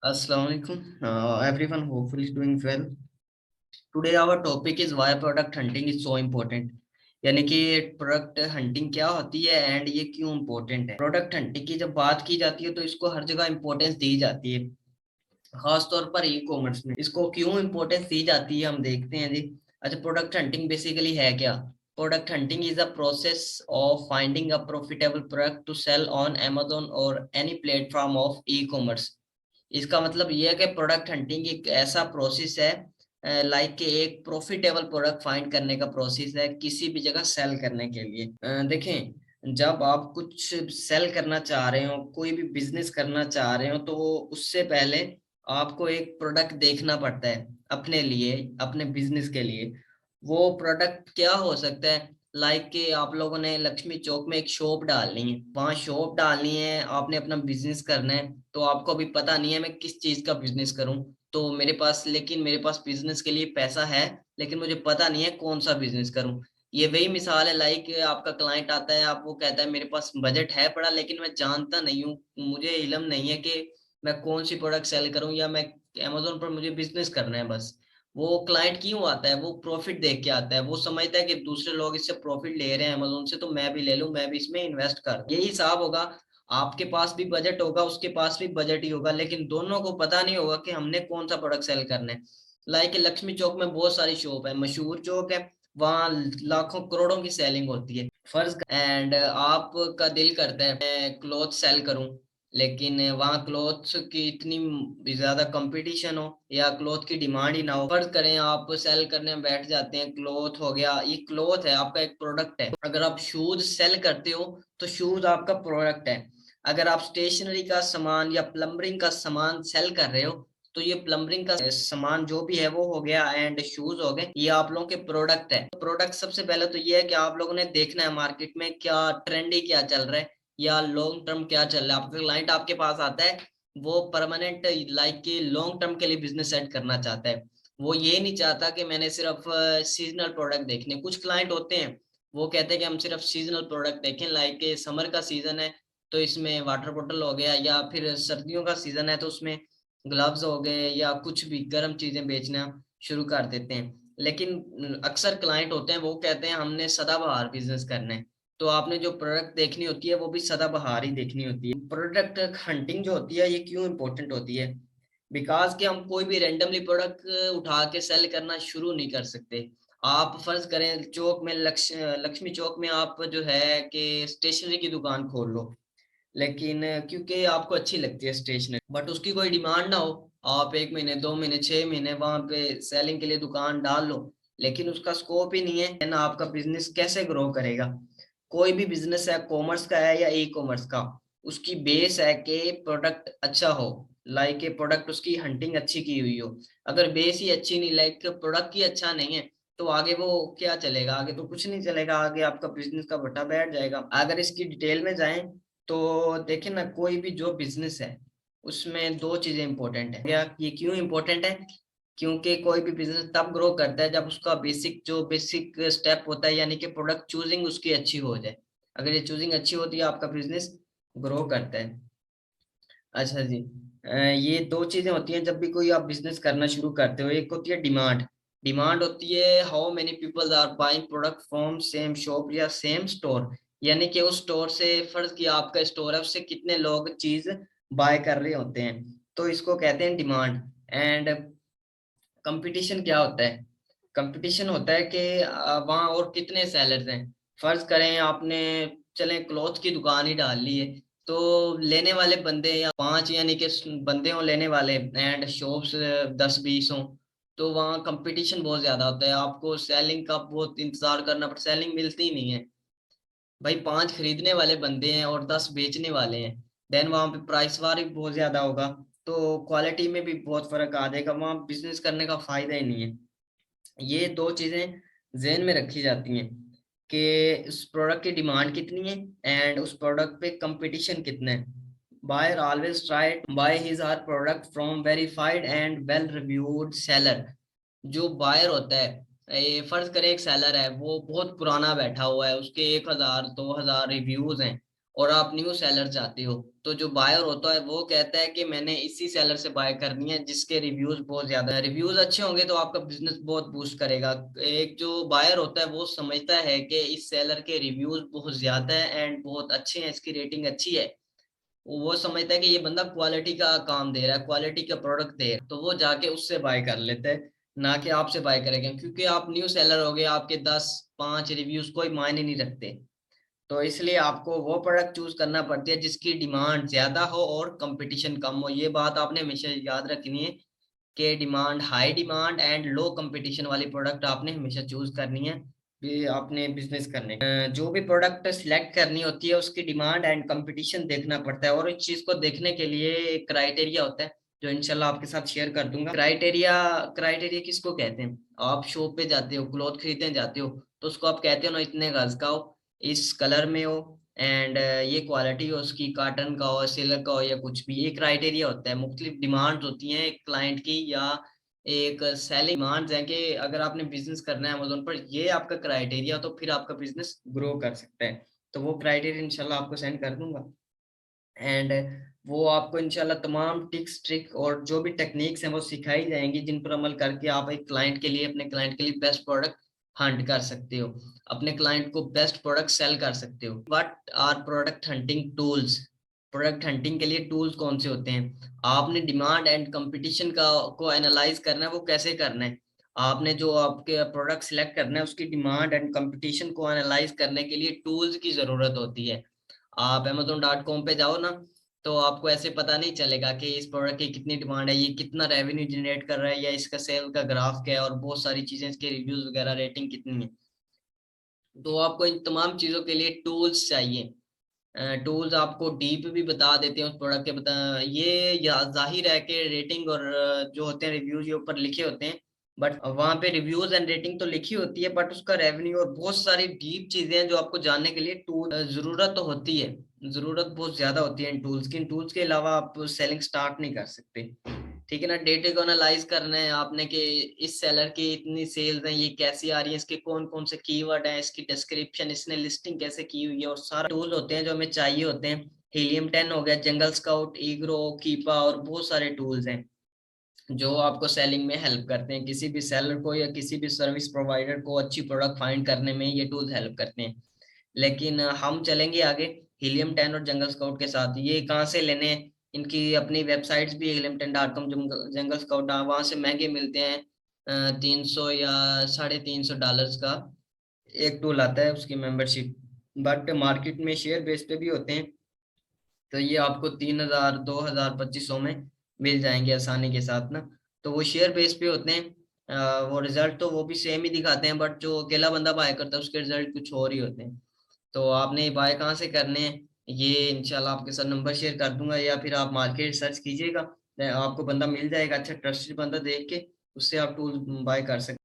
Assalamu alaikum. Everyone hopefully is doing well. Today our topic is why product hunting is so important. यानी कि product hunting क्या होती है and ये क्यों इम्पोर्टेंट है। प्रोडक्ट हंटिंग की जब बात की जाती है तो इसको हर जगह इम्पोर्टेंस दी जाती है, खास तौर पर ई कॉमर्स में इसको क्यों इम्पोर्टेंस दी जाती है हम देखते हैं जी। अच्छा, प्रोडक्ट हंटिंग बेसिकली है क्या? Product hunting is a process of finding a profitable product to sell on Amazon और any platform of e commerce. इसका मतलब ये है कि प्रोडक्ट हंटिंग एक ऐसा प्रोसेस है, लाइक कि एक प्रॉफिटेबल प्रोडक्ट फाइंड करने का प्रोसेस है किसी भी जगह सेल करने के लिए। देखें, जब आप कुछ सेल करना चाह रहे हो, कोई भी बिजनेस करना चाह रहे हो, तो उससे पहले आपको एक प्रोडक्ट देखना पड़ता है अपने लिए, अपने बिजनेस के लिए। वो प्रोडक्ट क्या हो सकता है? लाइक कि आप लोगों ने लक्ष्मी चौक में एक शॉप डालनी है, वहां शॉप डालनी है, आपने अपना बिजनेस करना है। तो आपको अभी पता नहीं है मैं किस चीज का बिजनेस करूं। तो मेरे पास बिजनेस के लिए पैसा है, लेकिन मुझे पता नहीं है कौन सा बिजनेस करूं। ये वही मिसाल है, लाइक आपका क्लाइंट आता है, आप वो कहता है मेरे पास बजट है पड़ा, लेकिन मैं जानता नहीं हूँ, मुझे इल्म नहीं है कि मैं कौन सी प्रोडक्ट सेल करूं, या मैं अमेजोन पर मुझे बिजनेस करना है बस। वो क्लाइंट क्यों आता है? वो प्रॉफिट देख के आता है, वो समझता है कि दूसरे लोग इससे प्रॉफिट ले रहे हैं अमेजोन से, तो मैं भी ले लूं, मैं भी इसमें इन्वेस्ट कर दूं। यही हिसाब होगा, आपके पास भी बजट होगा, उसके पास भी बजट ही होगा, लेकिन दोनों को पता नहीं होगा कि हमने कौन सा प्रोडक्ट सेल करना है। लाइक लक्ष्मी चौक में बहुत सारी शॉप है, मशहूर चौक है, वहाँ लाखों करोड़ों की सेलिंग होती है। फर्ज एंड आपका दिल करता है मैं क्लॉथ सेल करूं, लेकिन वहाँ क्लॉथ की इतनी ज्यादा कंपटीशन हो या क्लॉथ की डिमांड ही ना हो। फर्ज करें आप सेल करने में बैठ जाते हैं, क्लॉथ हो गया, ये क्लॉथ है, आपका एक प्रोडक्ट है। अगर आप शूज सेल करते हो तो शूज आपका प्रोडक्ट है। अगर आप स्टेशनरी का सामान या प्लम्बरिंग का सामान सेल कर रहे हो, तो ये प्लम्बरिंग का सामान जो भी है वो हो गया, एंड शूज हो गए, ये आप लोगों के प्रोडक्ट है। प्रोडक्ट सबसे पहले तो ये है कि आप लोगों ने देखना है मार्केट में क्या ट्रेंडी क्या चल रहा है, या लॉन्ग टर्म क्या चल रहा है। आपका क्लाइंट आपके पास आता है, वो परमानेंट लाइक के लॉन्ग टर्म के लिए बिजनेस सेट करना चाहता है। वो ये नहीं चाहता कि मैंने सिर्फ सीजनल प्रोडक्ट देखने। कुछ क्लाइंट होते हैं, वो कहते हैं कि हम सिर्फ सीजनल प्रोडक्ट देखें, लाइक समर का सीजन है तो इसमें वाटर बॉटल हो गया, या फिर सर्दियों का सीजन है तो उसमें ग्लव्स हो गए, या कुछ भी गर्म चीजें बेचना शुरू कर देते हैं। लेकिन अक्सर क्लाइंट होते हैं वो कहते हैं हमने सदाबहार बिजनेस करना है। तो आपने जो प्रोडक्ट देखनी होती है वो भी सदाबहार ही देखनी होती है। प्रोडक्ट हंटिंग जो होती है ये क्यों इंपॉर्टेंट होती है? बिकॉज कि हम कोई भी रैंडमली प्रोडक्ट उठा के सेल करना शुरू नहीं कर सकते। आप फर्ज करें चौक में लक्ष्मी चौक में आप जो है कि स्टेशनरी की दुकान खोल लो, लेकिन क्योंकि आपको अच्छी लगती है स्टेशनरी, बट उसकी कोई डिमांड ना हो, आप 1 महीने 2 महीने 6 महीने वहां पे सेलिंग के लिए दुकान डाल लो, लेकिन उसका स्कोप ही नहीं है ना, आपका बिजनेस कैसे ग्रो करेगा? कोई भी बिजनेस है, कॉमर्स का है या ई कॉमर्स का, उसकी बेस है कि प्रोडक्ट अच्छा हो, लाइक प्रोडक्ट उसकी हंटिंग अच्छी की हुई हो। अगर बेस ही अच्छी नहीं, लाइक प्रोडक्ट ही अच्छा नहीं है, तो आगे वो क्या चलेगा? आगे तो कुछ नहीं चलेगा, आगे आपका बिजनेस का भट्टा बैठ जाएगा। अगर इसकी डिटेल में जाएं तो देखिए ना, कोई भी जो बिजनेस है उसमें दो चीजें इंपॉर्टेंट है। या ये क्यों इंपॉर्टेंट है? क्योंकि कोई भी बिजनेस तब ग्रो करता है जब उसका बेसिक स्टेप होता है, यानी कि प्रोडक्ट चूजिंग उसकी अच्छी हो जाए। अगर ये चूजिंग अच्छी होती है, आपका बिजनेस ग्रो करता है। अच्छा जी, ये दो चीजें होती हैं जब भी कोई आप बिजनेस करना शुरू करते हो। एक होती है डिमांड। डिमांड होती है how many people are buying product from same shop या सेम स्टोर, यानी कि उस स्टोर से, फर्ज किया आपका स्टोर है, उससे कितने लोग चीज बाय कर रहे होते हैं, तो इसको कहते हैं डिमांड। एंड कंपटीशन क्या होता है? कंपटीशन होता है कि वहाँ और कितने सेलर्स हैं। फर्ज करें आपने, चले क्लॉथ की दुकान ही डाल ली है, तो लेने वाले बंदे या पांच, यानी कि बंदे हों लेने वाले, एंड शॉप्स 10-20 हों, तो वहाँ कंपटीशन बहुत ज्यादा होता है, आपको सेलिंग का बहुत इंतजार करना पड़ता, सेलिंग मिलती ही नहीं है। भाई 5 खरीदने वाले बंदे हैं और 10 बेचने वाले हैं, देन वहां पे प्राइस वार भी बहुत ज्यादा होगा, तो क्वालिटी में भी बहुत फर्क आ जाएगा, वहां बिजनेस करने का फायदा ही नहीं है। ये दो चीजें जहन में रखी जाती हैं कि उस प्रोडक्ट की डिमांड कितनी है एंड उस प्रोडक्ट पे कंपटीशन कितना है। Buyer always try to buy his or product from verified and well reviewed seller. जो बायर होता है, ये फर्ज करें एक सेलर है, वो बहुत पुराना बैठा हुआ है, उसके 1000 2000 रिव्यूज हैं, और आप न्यू सेलर चाहते हो, तो जो बायर होता है वो कहता है कि मैंने इसी सेलर से बाय करनी है जिसके रिव्यूज बहुत ज्यादा है। रिव्यूज अच्छे होंगे तो आपका बिजनेस बहुत बूस्ट करेगा। एक जो बायर होता है वो समझता है कि इस सेलर के रिव्यूज बहुत ज्यादा है एंड बहुत अच्छे हैं, इसकी रेटिंग अच्छी है, वो समझता है कि ये बंदा क्वालिटी का काम दे रहा है, क्वालिटी का प्रोडक्ट दे रहा है, तो वो जाके उससे बाय कर लेते हैं, ना कि आपसे बाय करेंगे, क्योंकि आप न्यू सेलर हो गए, आपके 10 5 रिव्यूज कोई मायने नहीं रखते। तो इसलिए आपको वो प्रोडक्ट चूज करना पड़ती है जिसकी डिमांड ज्यादा हो और कंपटीशन कम हो। ये बात आपने हमेशा याद रखनी है कि demand, high demand and low competition वाली प्रोडक्ट आपने हमेशा चूज करनी है भी आपने बिजनेस करने जो भी प्रोडक्ट सिलेक्ट करनी होती है उसकी डिमांड एंड कंपटीशन देखना पड़ता है, और इस चीज को देखने के लिए एक क्राइटेरिया होता है जो इंशाल्लाह आपके साथ शेयर कर दूंगा। क्राइटेरिया, क्राइटेरिया किसको कहते हैं? आप शॉप पे जाते हो, क्लॉथ खरीदने जाते हो, तो उसको आप कहते हो ना इतने गज का हो, इस कलर में हो, एंड ये क्वालिटी हो उसकी, कॉटन का हो, सिल्क का हो, या कुछ भी, ये क्राइटेरिया होता है। मुख्तलिफ डिमांड्स होती हैं एक क्लाइंट की, या एक सेलिंग डिमांड्स हैं कि अगर आपने बिजनेस करना है अमेजोन पर, ये आपका क्राइटेरिया, तो फिर आपका बिजनेस ग्रो कर सकता है। तो वो क्राइटेरिया इंशाल्लाह आपको सेंड कर दूंगा, एंड वो आपको इंशाल्लाह तमाम टिक्स ट्रिक और जो भी टेक्निक्स हैं वो सिखाई जाएंगी, जिन पर अमल करके आप एक क्लाइंट के लिए, अपने क्लाइंट के लिए बेस्ट प्रोडक्ट हंट कर सकते हो, अपने क्लाइंट को बेस्ट प्रोडक्ट सेल कर सकते हो। What are product hunting tools? Product hunting के लिए टूल्स कौन से होते हैं? आपने डिमांड एंड कंपटीशन का को एनालाइज करना है, वो कैसे करना है? आपने जो आपके प्रोडक्ट सिलेक्ट करना है उसकी डिमांड एंड कंपटीशन को एनालाइज करने के लिए टूल्स की जरूरत होती है। आप amazon.com पे जाओ ना, तो आपको ऐसे पता नहीं चलेगा कि इस प्रोडक्ट की कितनी डिमांड है, ये कितना रेवेन्यू जनरेट कर रहा है, या इसका सेल का ग्राफ क्या है, और बहुत सारी चीजें, इसके रिव्यूज वगैरह, रेटिंग कितनी है। तो आपको इन तमाम चीजों के लिए टूल्स चाहिए। टूल्स आपको डीप भी बता देते हैं उस प्रोडक्ट के, बता ये या जाहिर है कि रेटिंग और जो होते हैं रिव्यूज ये ऊपर लिखे होते हैं, बट वहां पे रिव्यूज एंड रेटिंग तो लिखी होती है, बट उसका रेवेन्यू और बहुत सारी डीप चीजें हैं जो आपको जानने के लिए टूल जरूरत तो होती है, जरूरत बहुत ज्यादा होती है इन टूल्स की। इन टूल्स के अलावा आप सेलिंग स्टार्ट नहीं कर सकते। ठीक है ना? डेटा को एनालाइज करना है आपने कि इस सेलर की इतनी सेल्स हैं, ये कैसी आ रही है, इसके कौन कौन से कीवर्ड हैं, इसकी डिस्क्रिप्शन, इसने लिस्टिंग कैसे की हुई है, और सारा टूल होते हैं जो हमें चाहिए होते हैं। हीलियम 10 हो गया, जंगल स्काउट, ईग्रो, कीपा, और बहुत सारे टूल्स हैं जो आपको सेलिंग में हेल्प करते हैं। किसी भी सेलर को या किसी भी सर्विस प्रोवाइडर को अच्छी प्रोडक्ट फाइंड करने में ये टूल्स हेल्प करते हैं। लेकिन हम चलेंगे आगे हीलियम 10 और जंगल स्काउट के साथ। ये कहाँ से लेने हैं? इनकी अपनी वेबसाइट्स भी, हीलियम 10.com, जंगल स्काउट, वहां से महंगे मिलते हैं। 300 या $350 का एक टूल आता है, उसकी मेंबरशिप, बट मार्केट में शेयर बेस पे भी होते हैं, तो ये आपको 3,000 2,000 2500 में मिल जाएंगे आसानी के साथ ना। तो वो शेयर बेस पे होते हैं। वो रिजल्ट तो वो भी सेम ही दिखाते हैं, बट जो अकेला बंदा बाय करता है उसके रिजल्ट कुछ और ही होते हैं। तो आपने बाय कहाँ से करने हैं, ये इंशाल्लाह आपके साथ नंबर शेयर कर दूंगा, या फिर आप मार्केट सर्च कीजिएगा, आपको बंदा मिल जाएगा, अच्छा ट्रस्टेड बंदा देख के उससे आप टूल बाय कर सकते हैं।